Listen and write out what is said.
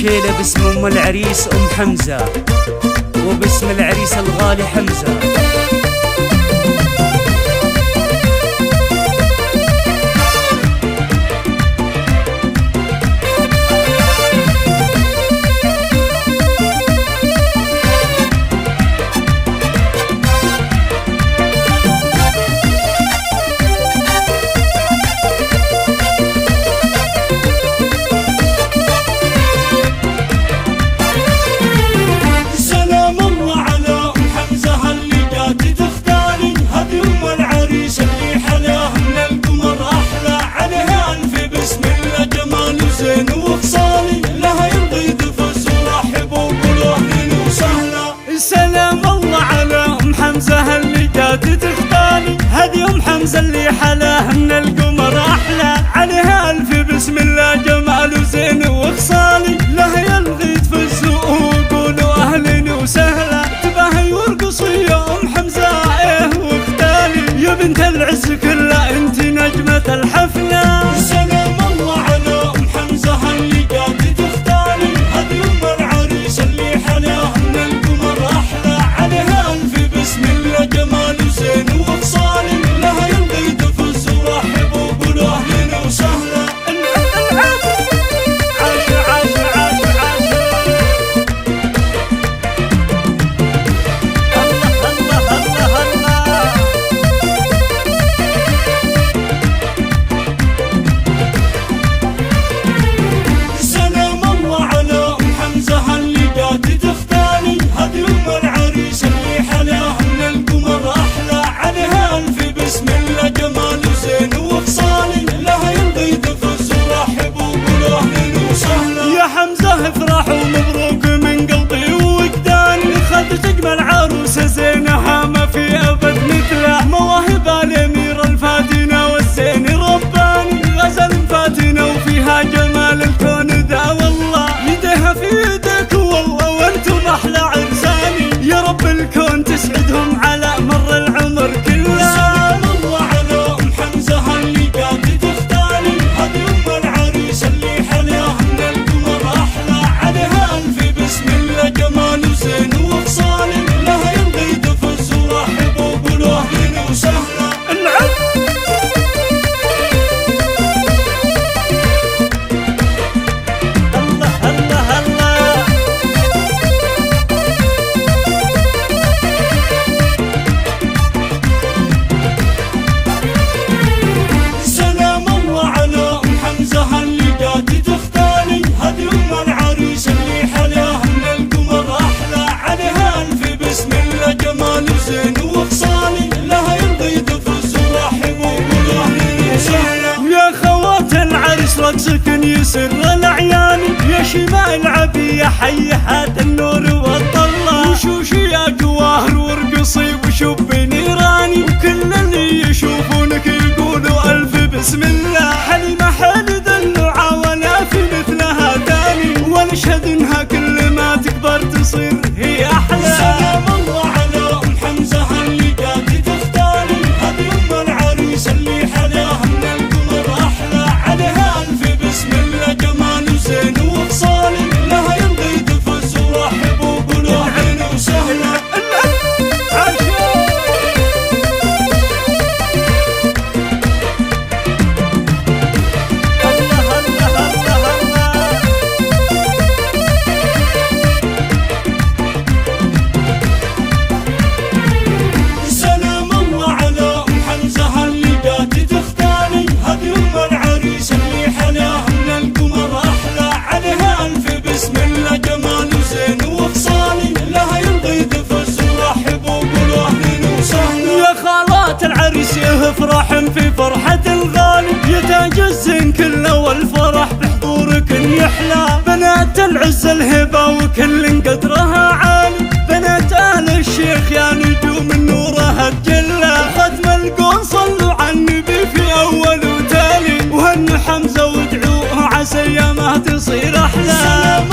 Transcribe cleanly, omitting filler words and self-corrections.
شيلة باسم ام العريس ام حمزة، وباسم العريس الغالي حمزة. تختاري هذه ام حمزة اللي حلاها من القمر احلى، عليها الف بسم الله جمال وزين وخصالي، لها يلغي تفزوا وقولوا اهلا وسهلا، تباهي وارقصي يا ام حمزة ايه واختالي، يا بنت العز كلها انت نجمة الحفلة. سلام الله على ام حمزة اللي جات تختاري هذه ام العريس اللي حلاها من القمر احلى، عليها الف بسم الله جمال زين وخصالي، لها يلغي تفز ورحبوا وقولوا اهلا وسهلا. عاش عاش عاش عاش الله الله الله الله. سلام الله على ام حمزة اللي جات تختاري هذه ام العريس اللي حلاها من القمر احلى، عليها الف بسم الله جمال زين وخصالي، لها يلغي تفز ورحبوا وقولوا اهلا وسهلا. يا حمزة افرح ومبروك من قلبي ووجداني، خذت اجمل عروسة زينها ما في ابد مثله، مواهب الامير الفاتنة والزين رباني، غزل فاتنة وفيها جمال الكون ذا والله، يديها في يدك والله وانتم احلى عرساني، يا رب الكون تسعدهم على مر العمر كله. سلام الله على ام حمزة اللي جات تختاري هذه ام العريس اللي حلاها من القمر احلى، عليها الف بسم الله جمال زين وخصالي، لها يلغي تفز ورحبوا وقولوا اهلا وسهلا. الله الله الله. سلام الله على ام حمزة اللي جات تختاري هذه ام العريس اللي حلاها من القمر احلى، عليها الف بسم الله جمال زين وخصالي، لها يلغي تفز ورحبوا وقولوا اهلا وسهلا. يا خوات العرس رقصكن يسر العياني، يا شماء العبية حيحات النور والطلة، وشوشي يا جواهر وارقصي وشب نيراني، وكل اللي يشوفونك يقولوا الف بسم الله، حلمة حل دلوعة ولا في مثلها تاني، ونشهد انها كل ما تكبر تصير هي احلى. سلام الله على ام حمزة اللي جات تختاري هذه ام العريس اللي حلاها من القمر احلى، عليها الف بسم الله جمال زين وخصالي، لها يلغي تفز ورحبوا وقولوا اهلا وسهلا. سلام الله على ام حمزة اللي جات تختاري هذه ام العريس اللي حلاها من القمر احلى، عليها الف بسم الله جمال زين وخصالي، لها يلغي تفز ورحبوا وقولوا اهلا وسهلا. يا خالات العريس يفرح في فرحة الغالي، يا تاج الزين كله والفرح بحضورك يحلى، بنات العز الهبة وكل قدرها عالي، بنات آل الشيخ يا نجوم نورها تجلى، ختم القول صلوا على النبي في أول وتالي، وهن حمزة وادعوه عسى ايامه تصير أحلى.